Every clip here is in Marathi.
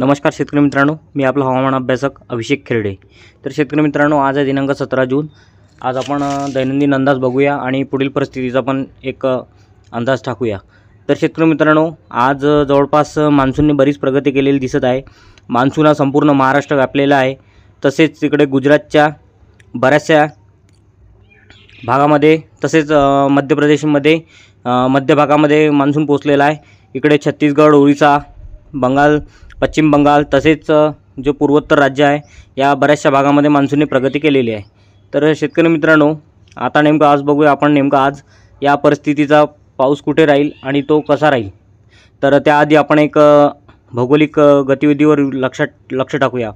नमस्कार शेतकरी मित्रांनो, मी आपला हवामान अभ्यासक अभिषेक खेरडे। तर शेतकरी मित्रांनो, आज आहे दिनांक 17 जून। आज आपण दैनंदिन अंदाज बघूया आणि पुढील परिस्थितीचा पण एक अंदाज टाकूया। तर शेतकरी मित्रांनो, आज जवळपास मान्सूनने बरीच प्रगती केलेली दिसत आहे। मान्सून हा संपूर्ण महाराष्ट्र व्यापलेला आहे। तसेच तिकडे गुजरातच्या बऱ्याचशा भागामध्ये, तसेच मध्य प्रदेशमध्ये मध्य भागामध्ये मान्सून पोहोचलेला आहे। इकडे छत्तीसगड, ओरिसा, बंगाल, पश्चिम बंगाल, तसेच जो पूर्वोत्तर राज्य आहे या बऱ्याचशा भागामध्ये मान्सूनने प्रगती केलेली आहे। तर शेतकरी मित्रांनो, आता नेमकं आज बघूया आपण नेमकं आज या परिस्थितीचा पाऊस कुठे राहील आणि तो कसा राहील। तर त्याआधी आपण एक भौगोलिक गतिविधीवर लक्ष टाकूया।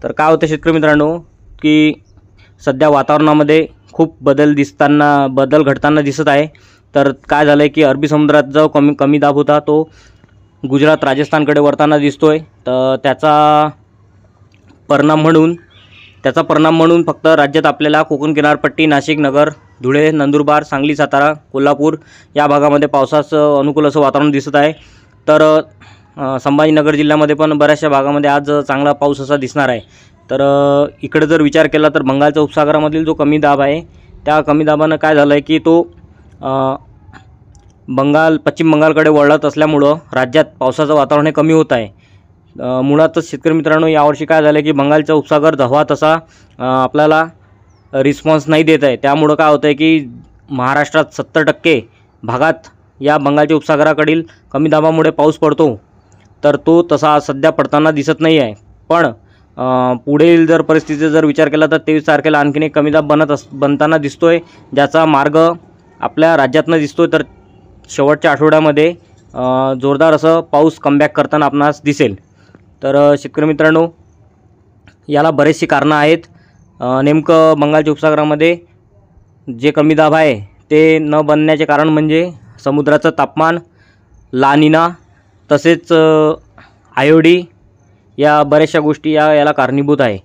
तर काय होतं शेतकरी मित्रांनो, की सध्या वातावरणामध्ये खूप बदल घडताना दिसत आहे। तर काय झालं आहे की अरबी समुद्रात जो कमी दाब होता तो गुजरात, राजस्थानकडे वळताना दिसतोय। तर त्याचा परिणाम म्हणून फक्त राज्यात आपल्याला कोकण किनारपट्टी, नाशिक, नगर, धुळे, नंदुरबार, सांगली, सातारा, कोल्हापूर या भागामध्ये पावसाचं अनुकूल असं वातावरण दिसत आहे। तर संभाजीनगर जिल्ह्यामध्ये पण बऱ्याचशा भागामध्ये आज चांगला पाऊस असा दिसणार आहे। तर इकडे जर विचार केला तर बंगालच्या उपसागरामधील जो कमी दाब आहे त्या कमी दाबानं काय झालं आहे की तो पश्चिम बंगालकडे वळत असल्यामुळं राज्यात पावसाचं वातावरण हे कमी होत आहे। मुळातच शेतकरी मित्रांनो, यावर्षी काय झालं की बंगालचा उपसागर हवा तसा आपल्याला रिस्पॉन्स नाही देत आहे। त्यामुळं काय होतं आहे की महाराष्ट्रात 70% भागात या बंगालच्या उपसागराकडील कमी दाबामुळे पाऊस पडतो, तर तो तसा सध्या पडताना दिसत नाही आहे। पण पुढील जर परिस्थितीचा जर विचार केला तर 23 तारखेला आणखीन एक कमी दाब बनताना दिसतोय, ज्याचा मार्ग आपल्या राज्यातनं दिसतोय। तर शेवटच्या आठवड्यामध्ये जोरदार असं पाऊस कमबॅक करताना आपणास दिसेल। तर शेतकरी मित्रांनो, याला बरेचशी कारणं आहेत। नेमकं बंगालच्या उपसागरामध्ये जे कमी दाब आहे ते न बनण्याचे कारण म्हणजे समुद्राचं तापमान, ला निना, तसेच आयोडी या बऱ्याचशा गोष्टी याला कारणीभूत आहे।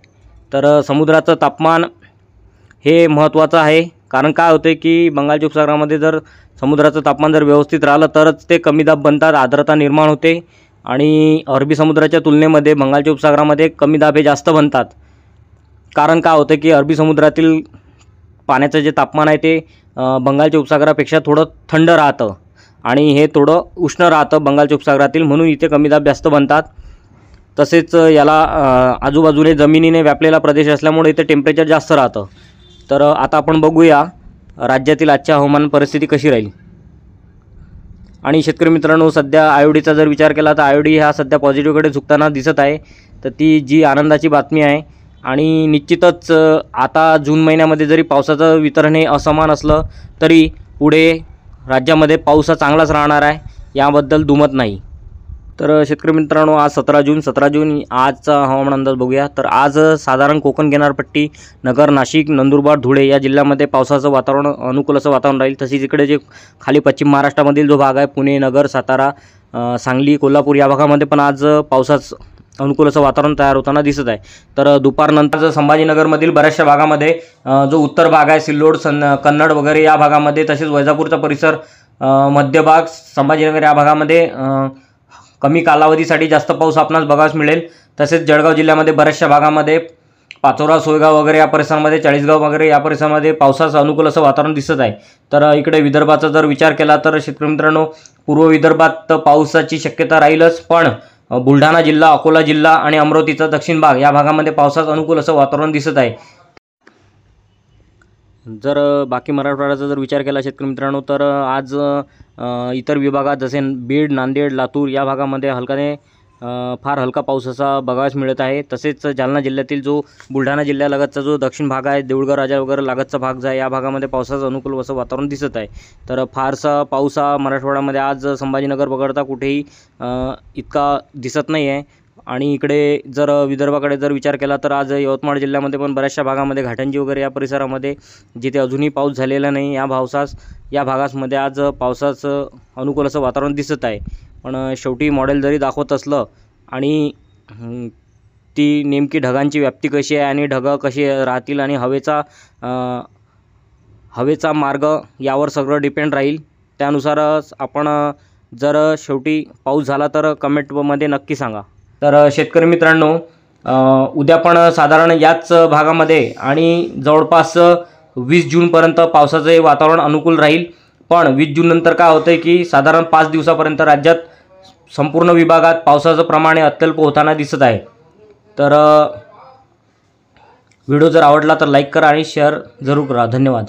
तर समुद्राचं तापमान हे महत्त्वाचं आहे, कारण काय होते की बंगालच्या उपसागरामध्ये जर समुद्राचं तापमान जर व्यवस्थित राहिलं तरच ते कमी दाब बनतात, आर्द्रता निर्माण होते आणि अरबी समुद्राच्या तुलनेमध्ये बंगालच्या उपसागरामध्ये कमी दाब हे जास्त बनतात। कारण काय होतं की अरबी समुद्रातील पाण्याचं जे तापमान आहे ते बंगालच्या उपसागरापेक्षा थोडं थंड राहतं आणि हे थोडं उष्ण राहतं बंगालच्या उपसागरातील, म्हणून इथे कमी दाब जास्त बनतात। तसेच याला आजूबाजूने जमिनीने व्यापलेला प्रदेश असल्यामुळे इथे टेम्परेचर जास्त राहतं। तर आता आपण बघूया राज्यातील आजच्या हवामान परिस्थिती कशी राहील। आणि शेतकरी मित्रांनो, सध्या आयोडीचा जर विचार केला तर आयोडी हा सध्या पॉझिटिव्हकडे झुकताना दिसत आहे। तर ती जी आनंदाची बातमी आहे। आणि निश्चितच आता जून महिन्यामध्ये जरी पावसाचं वितरण हे असमान असलं तरी पुढे राज्यामध्ये पाऊस हा चांगलाच राहणार आहे, याबद्दल दुमत नाही। तर शेतकरी मित्रांनो, आज 17 जून आजचा हवामान अंदाज बघूया। तर आज साधारण कोकण किनारपट्टी, नगर, नाशिक, नंदुरबार, धुळे या जिल्ह्यामध्ये पावसाचं वातावरण अनुकूल असं वातावरण राहील। तसेच इकडे जे खाली पश्चिम महाराष्ट्रामधील जो भाग आहे, पुणे, नगर, सातारा, सांगली, कोल्हापूर या भागामध्ये पण आज पावसाचं अनुकूल असं वातावरण तयार होताना दिसत आहे। तर दुपारनंतर संभाजीनगरमधील बऱ्याचशा भागामध्ये जो उत्तर भाग आहे, सिल्लोड, कन्नड वगैरे या भागामध्ये, तसेच वैजापूरचा परिसर, मध्य भाग, संभाजीनगर या भागामध्ये कमी कालावधीसाठी जास्त पाऊस आपणास बघायला मिळेल। तसेच जळगाव जिल्ह्यामध्ये बऱ्याचशा भागामध्ये पाचोरा, सोयगाव वगैरे या परिसरामध्ये, चाळीसगाव वगैरे या परिसरामध्ये पावसाचं अनुकूल असं वातावरण दिसत आहे। तर इकडे विदर्भाचा जर विचार केला तर शेतकरी मित्रांनो, पूर्व विदर्भात पावसाची शक्यता राहीलच, पण बुलढाणा जिल्हा, अकोला जिल्हा आणि अमरावतीचा दक्षिण भाग या भागामध्ये पावसाचं अनुकूल असं वातावरण दिसत आहे। जर बाकी मराठवाड्याचा जर विचार केला शेतकरी मित्रांनो, तर आज इतर विभागात जसे बीड, नांदेड, लातूर या भागामध्ये फार हलका पाऊस असा बघायला मिळत आहे। तसेच जालना जिल्ह्यातील जो बुलढाणा जिल्ह्यालगतचा जो दक्षिण भाग आहे, देऊळगाव राजा वगैरे लागतचा भाग जो आहे, या भागामध्ये पावसाचं अनुकूल असं वातावरण दिसत आहे। तर फारसा पाऊस हा मराठवाड्यामध्ये आज संभाजीनगर वगळता कुठेही इतका दिसत नाही आहे। आणि इकडे जर विदर्भाकडे जर विचार केला तर आज यवतमाळ जिल्ह्यामध्ये पण बऱ्याचशा भागामध्ये, घाटंजी वगैरे या परिसरामध्ये जिथे अजूनही पाऊस झालेला नाही या भागामध्ये आज पावसाचं अनुकूल असं वातावरण दिसत आहे। पण शेवटी मॉडेल जरी दाखवत असलं आणि ती नेमकी ढगांची व्याप्ती कशी आहे आणि ढगं कशी राहतील आणि हवेचा मार्ग यावर सगळं डिपेंड राहील। त्यानुसारच आपण जर शेवटी पाऊस झाला तर कमेंटमध्ये नक्की सांगा। तर शेतकरी मित्रांनो, उद्या पण साधारण याच भागामध्ये आणि जवळपास 20 जूनपर्यंत पावसाचे वातावरण अनुकूल राहील. पण 20 जूननंतर काय होतं आहे की साधारण 5 दिवसापर्यंत राज्यात संपूर्ण विभागात पावसाचं प्रमाण अत्यल्प होताना दिसत आहे. तर व्हिडिओ जर आवडला तर लाईक करा आणि शेअर जरूर करा. धन्यवाद.